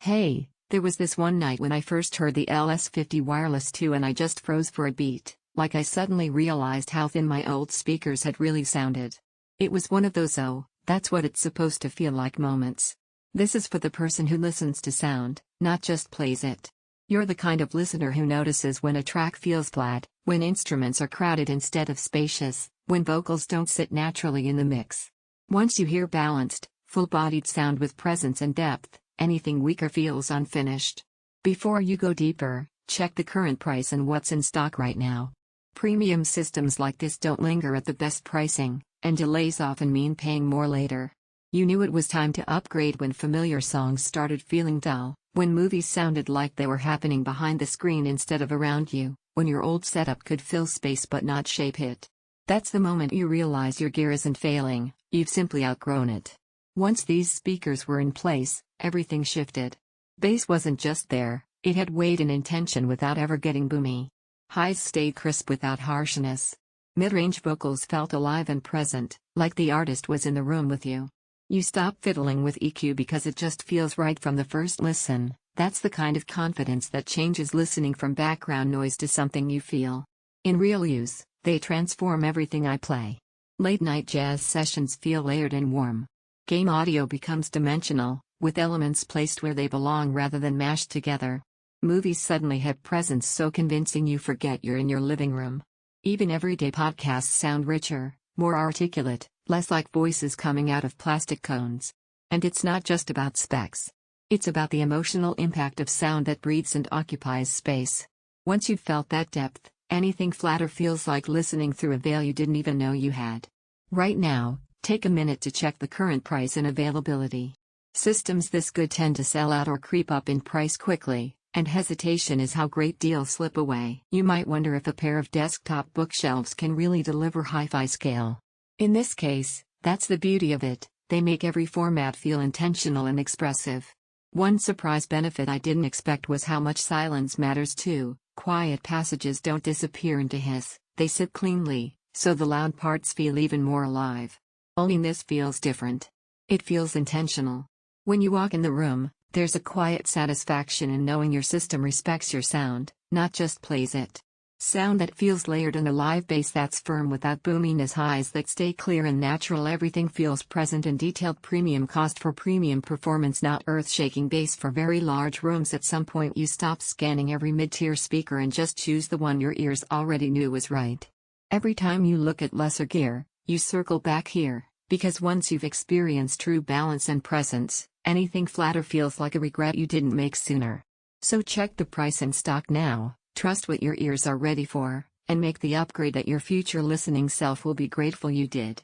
Hey, there was this one night when I first heard the LS50 Wireless II and I just froze for a beat, like I suddenly realized how thin my old speakers had really sounded. It was one of those "oh, that's what it's supposed to feel like" moments. This is for the person who listens to sound, not just plays it. You're the kind of listener who notices when a track feels flat, when instruments are crowded instead of spacious, when vocals don't sit naturally in the mix. Once you hear balanced, full-bodied sound with presence and depth, anything weaker feels unfinished. Before you go deeper, check the current price and what's in stock right now. Premium systems like this don't linger at the best pricing, and delays often mean paying more later. You knew it was time to upgrade when familiar songs started feeling dull, when movies sounded like they were happening behind the screen instead of around you, when your old setup could fill space but not shape it. That's the moment you realize your gear isn't failing, you've simply outgrown it. Once these speakers were in place, everything shifted. Bass wasn't just there, it had weight and intention without ever getting boomy. Highs stayed crisp without harshness. Mid-range vocals felt alive and present, like the artist was in the room with you. You stop fiddling with EQ because it just feels right from the first listen. That's the kind of confidence that changes listening from background noise to something you feel. In real use, they transform everything I play. Late-night jazz sessions feel layered and warm. Game audio becomes dimensional, with elements placed where they belong rather than mashed together. Movies suddenly have presence so convincing you forget you're in your living room. Even everyday podcasts sound richer, more articulate, less like voices coming out of plastic cones. And it's not just about specs. It's about the emotional impact of sound that breathes and occupies space. Once you've felt that depth, anything flatter feels like listening through a veil you didn't even know you had. Right now, take a minute to check the current price and availability. Systems this good tend to sell out or creep up in price quickly, and hesitation is how great deals slip away. You might wonder if a pair of desktop bookshelves can really deliver hi-fi scale. In this case, that's the beauty of it, they make every format feel intentional and expressive. One surprise benefit I didn't expect was how much silence matters too. Quiet passages don't disappear into hiss, they sit cleanly, so the loud parts feel even more alive. Only this feels different. It feels intentional. When you walk in the room, there's a quiet satisfaction in knowing your system respects your sound, not just plays it. Sound that feels layered and alive, bass that's firm without boominess, highs that stay clear and natural, everything feels present and detailed. Premium cost for premium performance, not earth-shaking bass for very large rooms. At some point you stop scanning every mid-tier speaker and just choose the one your ears already knew was right. Every time you look at lesser gear, you circle back here, because once you've experienced true balance and presence, anything flatter feels like a regret you didn't make sooner. So check the price and stock now. Trust what your ears are ready for, and make the upgrade that your future listening self will be grateful you did.